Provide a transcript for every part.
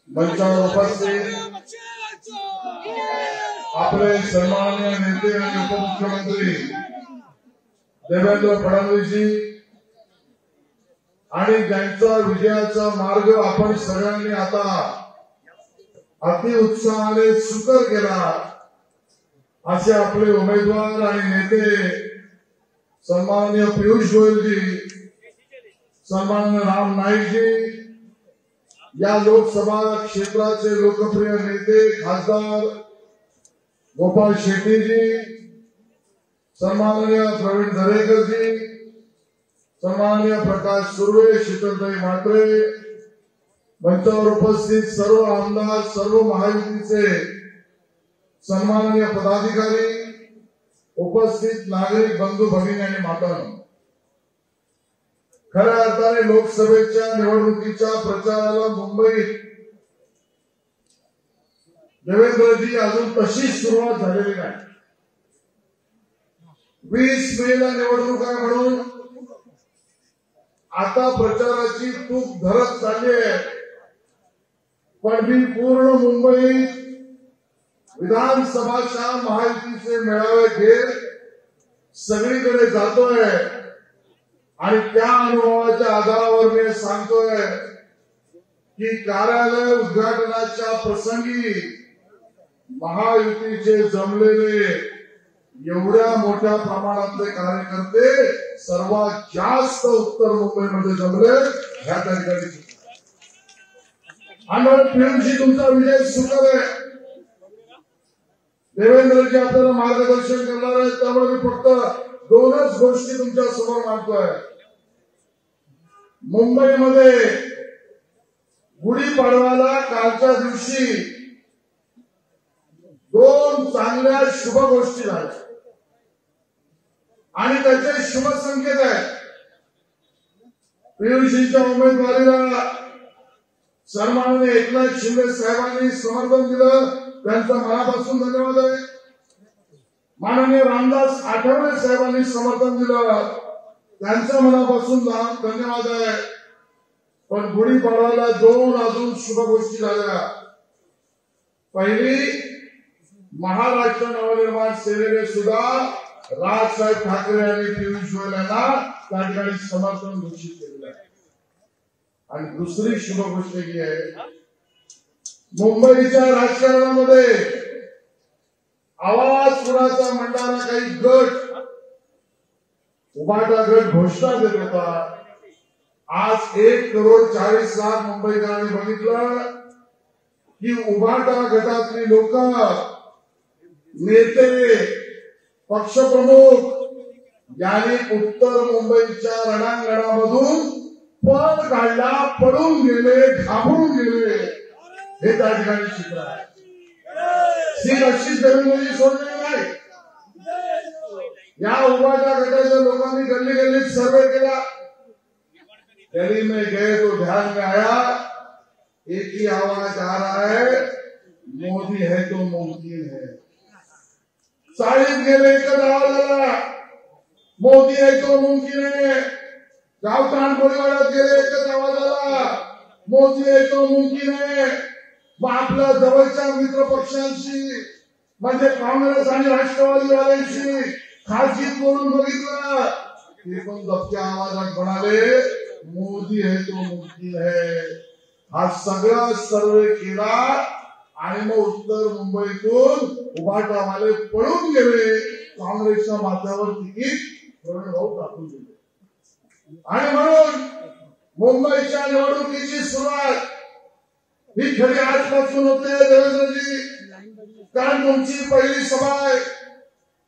मंचावर उपस्थित आपले सन्माननीय नेते आणि उपमुख्यमंत्री देवेंद्र फडणवीसजी आणि ज्यांचा विजयाचा मार्ग आपण सगळ्यांनी आता अति उत्साहाने सुकर केला असे आपले उमेदवार आणि नेते सन्माननीय पियुष गोयलजी, सन्माननीय राम नाईकजी, या लोकसभा क्षेत्राचे लोकप्रिय नेते खासदार गोपाल शेट्टीजी, सन्माननीय प्रवीण दरेकरजी, सन्माननीय प्रकाश सुर्वे, शीतलताई म्हात्रे, मंचावर उपस्थित सर्व आमदार, सर्व महायुतीचे सन्माननीय पदाधिकारी, उपस्थित नागरिक बंधू भगिनी आणि मातांनो, खऱ्या अर्थाने लोकसभेच्या निवडणुकीच्या प्रचाराला मुंबईत देवेंद्रजी अजून तशी सुरुवात झालेली नाही. 20 मेला निवडणूक आहे म्हणून आता प्रचाराची तूक धरत चालली आहे. पण मी पूर्ण मुंबईत विधानसभाच्या महायुतीचे मेळावे घेत सगळीकडे जातोय आणि त्या अनुभवाच्या आधारावर मी सांगतोय की कार्यालय उद्घाटनाच्या प्रसंगी महायुतीचे जमलेले एवढ्या मोठ्या प्रमाणातले कार्यकर्ते सर्वात जास्त उत्तर मुंबईमध्ये जमले ह्या ठिकाणी. आणि पियुषजी तुमचा विजय सुकर आहे. देवेंद्रजी आपल्याला मार्गदर्शन करणार आहेत. त्यामुळे मी फक्त दोनच गोष्टी तुमच्या समोर मांडतोय. मुंबईमध्ये गुढीपाडव्याला कालच्या दिवशी 2 चांगल्या शुभ गोष्टी झाल्या आणि त्याचे शुभ संकेत आहेत. पियुषजीच्या उमेदवारीला सन्माननीय एकनाथ शिंदे साहेबांनी समर्थन दिलं, त्यांचा मनापासून धन्यवाद आहे. माननीय रामदास आठवले साहेबांनी समर्थन दिलं, त्यांच्या मनापासून धन्यवाद आहे. पण गुढीपाडव्याला 2 अजून शुभ गोष्टी झाल्या. पहिली, महाराष्ट्र नवनिर्माण सेनेने सुद्धा राजसाहेब ठाकरे आणि पियुष गोयल यांना त्या ठिकाणी समर्थन घोषित केलेलं आहे. आणि दुसरी शुभ गोष्ट ही आहे, मुंबईच्या राजकारणामध्ये आवाज कुणाचा म्हणणारा काही गट, उभाटा गट घोषणा देत होता. आज 1,40,00,000 मुंबईकरांनी बघितलं की उभाटा गटातली लोक, नेते, पक्षप्रमुख यांनी उत्तर मुंबईच्या रणांगणामधून पळ काढला, पडून गेले, घाबरून गेले. हे त्या ठिकाणी चित्र आहे. सीट अशीच देवेंद्रजी सोडलेली नाही. या उभाटा गटाच्या लोकांनी गल्ली गल्लीत सर्वे केला. दिल्ली में गए तो ध्यान में आया, एक ही आवाज आ रहा है, मोदी है तो मुमकिन है. चाळीत गेले, एकच आवाज आला, मोदी है तो मुमकिन है. गावठाण कोळीवाड्यात गेले, एकच आवाज आला, मोदी है तो मुमकिन है. मग आपल्या जवळच्या मित्र पक्षांशी म्हणजे काँग्रेस आणि राष्ट्रवादीवाल्यांशी खासगीत बोलून बघितलं, ते पण दबक्या आवाजात म्हणाले मोदी है तो मुमकिन है. हा सगळा सर्वे केला आणि मग उत्तर मुंबईतून उभाटावाले पळून गेले. काँग्रेसच्या माथ्यावर तिकीट प्रवीण भाऊ टाकून दिले. आणि म्हणून मुंबईच्या निवडणुकीची सुरुवात ही खरी आजपासून होते देवेंद्रजी. कारण तुमची पहिली सभा आहे.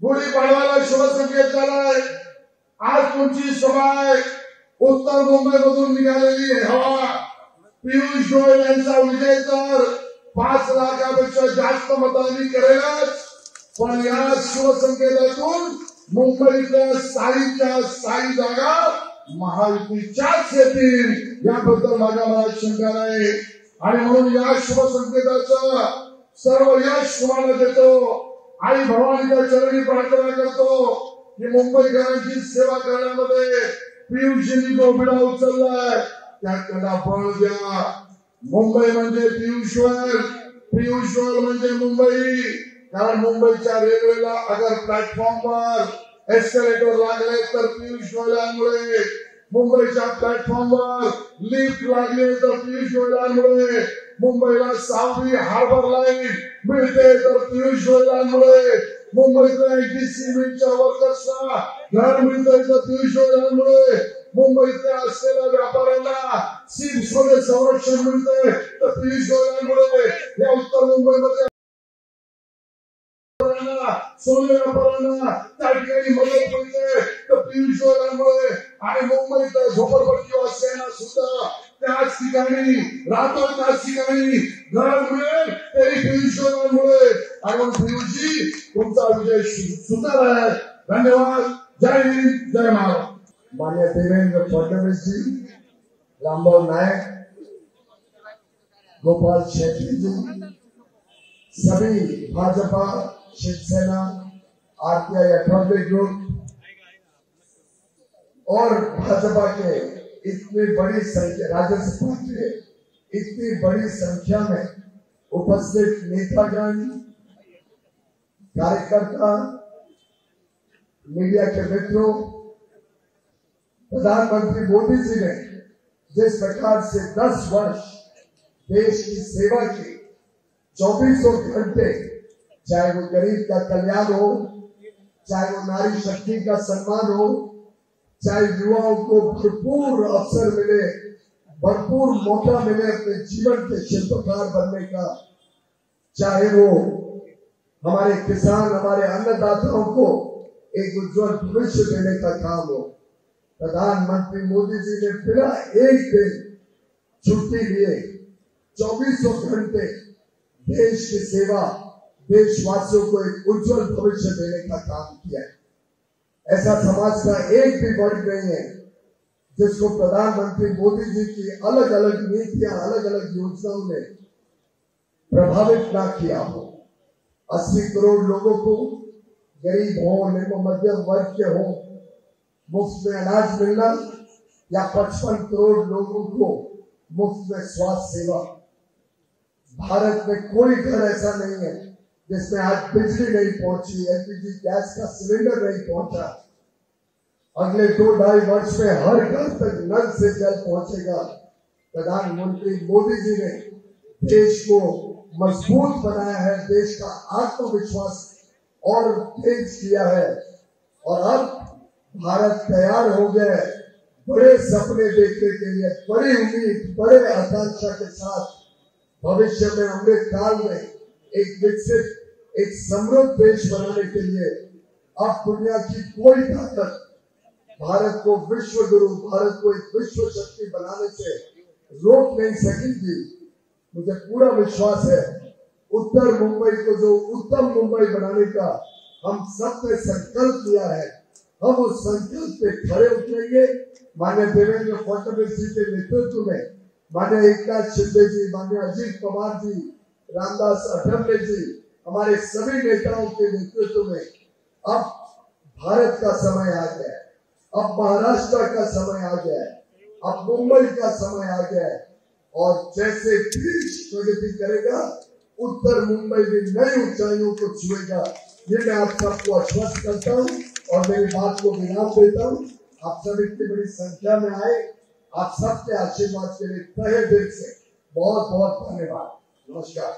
गुढीपाडव्याला शुभसंकेत झालाय. आज तुमची सभा आहे. उत्तर मुंबईमधून निघालेली हवा पियुष गोयल यांचा विजय तर 5 लाखापेक्षा जास्त मतांनी करेलच. पण या शिवसंकेतातून मुंबईतल्या साईच्या साई जागा महायुतीच्याच येतील याबद्दल माझ्या मनात शंका नाही. आणि म्हणून या शुभसंकेताचं सर्व यश तुम्हाला देतो. आई भवानीच्या चरणी प्रार्थना करतो की मुंबईकरांची सेवा करण्यामध्ये पियुषजींनी जो विडा उचललाय त्याला बळ द्या. मुंबई म्हणजे पियुष गोयल म्हणजे मुंबई. कारण मुंबईच्या रेल्वेला अगर प्लॅटफॉर्मवर एस्केलेटर लागले तर पियुष गोयलांमुळे, मुंबईच्या प्लॅटफॉर्मवर लिफ्ट लागले तर पियुष गोयलांमुळे, मुंबईला 6वी हार्बर लाईन मिळते तर पियुष गोयलांमुळे, मुंबईतल्या डीसी मिलच्या वर्कर्सना घर मिळतंय तर पियुष गोयलांमुळे, मुंबईतल्या असलेल्या व्यापाऱ्यांना सीट्समध्ये संरक्षण मिळतंय तर पियुष गोयलांमुळे, या उत्तर मुंबईमध्ये सोने व्यापाऱ्यांना त्या ठिकाणी मदत मिळते तर पियुष गोयलांमुळे, आणि मुंबईत झोपडपट्टी वासियांना सुद्धा त्याच ठिकाणी राहतो, त्याच ठिकाणी घर मिळेल तरी पियुष गोयलांमुळे. आणि पियुषजी तुमचा विजय सुंदर आहे. धन्यवाद. जय हिंद, जय महाराष्ट्र. माननीय देवेंद्र फडणवीस जी, रामभाऊ नायक, गोपाल शेट्टी जी, सभी भाजपा, शिवसेना, आरपीआई 18 ग्रुप और भाजपा के इतनी बड़ी संख्या, राजसभा के इतनी बड़ी संख्या में उपस्थित नेतागण, कार्यकर्ता, मीडिया के मित्रों, प्रधानमंत्री मोदी जी ने जिस प्रकार से 10 वर्ष देश की सेवा की, 24 घंटे, चाहे वो गरीब का कल्याण हो, चाहे वो नारी शक्ति का सम्मान हो, चाहे युवाओं को भरपूर अवसर मिले, भरपूर मौका मिले अपने जीवन के शिल्पकार बनने का, चाहे वो हमारे किसान, हमारे अन्नदाताओं को एक उज्जवल भविष्य देने का काम हो, प्रधानमंत्री मोदी जी ने बिना एक दिन छुट्टी लिए 24 घंटे देश की सेवा, देशवासियों को एक उज्जवल भविष्य देने का काम किया है। ऐसा समाज का एक भी वर्ग नहीं है जिसको प्रधानमंत्री मोदी जी की अलग अलग नीतियां, अलग अलग योजनाओं ने प्रभावित ना किया हो। 80 करोड़ लोगों को, गरीब हो, निम्न मध्यम वर्ग के हो, मुफ्त में अनाज मिलना, या 55 करोड़ लोगों को मुफ्त में स्वास्थ्य सेवा। भारत में कोई घर ऐसा नहीं है जिसमें आज बिजली नहीं पहुंची, एलपीजी गैस का सिलेंडर नहीं पहुंचा। अगले 2-2.5 वर्ष में हर घर तक नल से जल पहुंचेगा। प्रधानमंत्री मोदी जी ने देश को मजबूत बनाया है, देश का आत्मविश्वास और तेज किया है, और अब भारत तैयार हो गया है बड़े सपने देखने के लिए, बड़ी उम्मीद, बड़े आकांक्षा के साथ भविष्य में, अमृत काल में एक विकसित, एक समृद्ध देश बनाने के लिए। अब दुनिया की कोई ताकत भारत को विश्व गुरु, भारत को एक विश्व शक्ति बनाने से रोक नहीं सकेगी। मुझे पूरा विश्वास है उत्तर मुंबई को जो उत्तम मुंबई बनाने का हम सबने संकल्प लिया है, हम उस संकल्प पे खड़े उतरेंगे। माननीय देवेंद्र फडणवीस जी के नेतृत्व में, माननीय एकनाथ शिंदे जी, माननीय अजीत पवार जी, रामदास अठवले जी, हमारे सभी नेताओं के नेतृत्व में अब भारत का समय आ गया है, अब महाराष्ट्र का समय आ गया है, अब मुंबई का समय आ गया है, और जैसे देश प्रगति करेगा उत्तर मुंबई भी नई ऊंचाइयों को छुएगा। ये मैं आप सबको आश्वस्त करता हूँ और मेरी बात को विराम देता हूँ। आप सब इतनी बड़ी संख्या में आए, आप सबके आशीर्वाद के लिए तहे दिल से बहुत बहुत धन्यवाद। नमस्कार।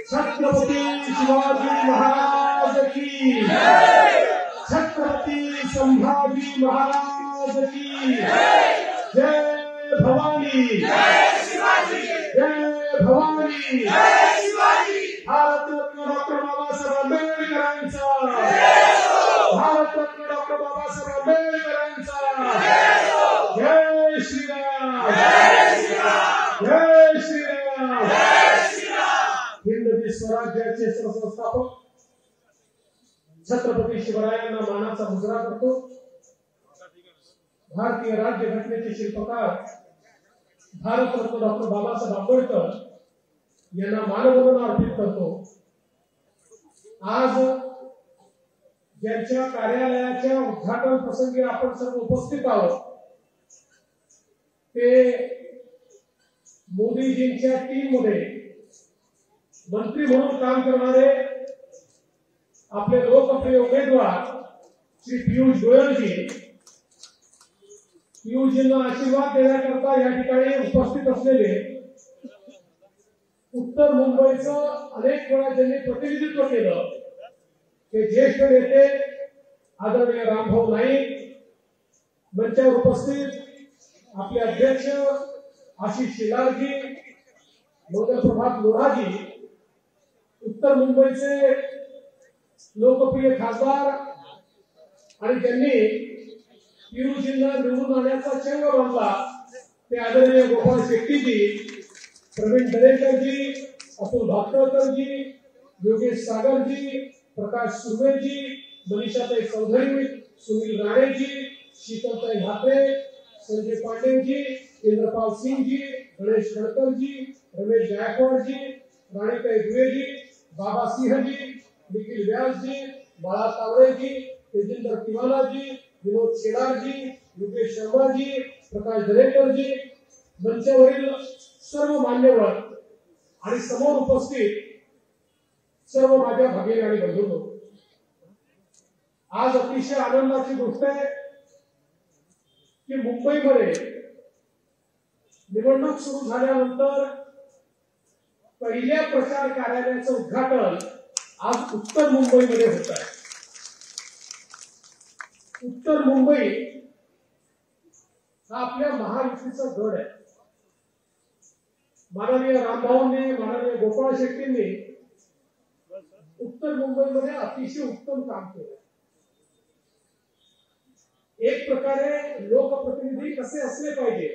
छत्रपति शिवाजी महाराज की, छत्रपति संभाजी महाराज की जय भवानी, जय शिवाजी, जय भवानी, जय शिवाजी। भारत रत्न डॉक्टर बाबासाहेब आंबेडकरांचा, भारत रत्न डॉक्टर बाबासाहेब आंबेडकरांचा जय श्रीराम, जय श्रीराम, जय श्रीराम, जय श्रीराम। हिंदवी स्वराज्याचे संस्थापक छत्रपती शिवरायांना मानाचा मुजरा करतो। भारतीय राज्य घटनेचे शिल्पकार भारतरत्न डॉक्टर बाबासाहेब आंबेडकर यांना मानवंदना अर्पित करतो। आज ज्यांच्या कार्यालयाच्या उद्घाटन प्रसंगी आपण सर्व उपस्थित आहोत ते मोदीजींच्या टीम मध्ये मंत्री म्हणून काम करणारे आपले लोकप्रिय उमेदवार श्री पियुष गोयलजी, पियुषजींना आशीर्वाद देण्याकरता या ठिकाणी उपस्थित असलेले उत्तर मुंबईचं अनेक वेळा ज्यांनी प्रतिनिधित्व केलं ते ज्येष्ठ नेते आदरणीय रामभाऊ नाईक, मंचावर उपस्थित आपले अध्यक्ष आशिष शेलारजी, प्रभात लोढाजी, उत्तर मुंबईचे लोकप्रिय खासदार आणि ज्यांनी पियुषजींना निवडून आणण्याचा चंग बांधला ते आदरणीय गोपाळ शेट्टीजी, प्रवीण दरेकरजी, अतुल भातखळकरजी, योगेश सागरजी, प्रकाश सुर्वेजी, मनीषाताई चौधरी, सुनील राणेजी, शीतलताई म्हात्रे, संजय पांडेजी, इंद्रपाल सिंहजी, गणेश खडकरजी, रमेश गायकवाडजी, राणीताई दुवेजी, बाबा सिंहजी, निखिल व्यासजी, बाळा तावडेजी, तेजिंदर तिवालाजी, विनोद शेलारजी, योगेश शर्माजी, प्रकाश दरेकरजी, मंचावरील सर्व मान्यवर आणि समोर उपस्थित सर्व माझ्या भगिनी आणि बंधूंनो, आज अतिशय आनंदाची गोष्ट आहे की मुंबईमध्ये निवडणूक सुरू झाल्यानंतर पहिल्या प्रचार कार्यालयाचं उद्घाटन आज उत्तर मुंबईमध्ये होत आहे. उत्तर मुंबई हा आपल्या महायुतीचा गड आहे. माननीय रामभाऊंनी, माननीय गोपाळ शेट्टींनी उत्तर मुंबईमध्ये अतिशय उत्तम काम केलं. एक प्रकारे लोकप्रतिनिधी कसे असले पाहिजे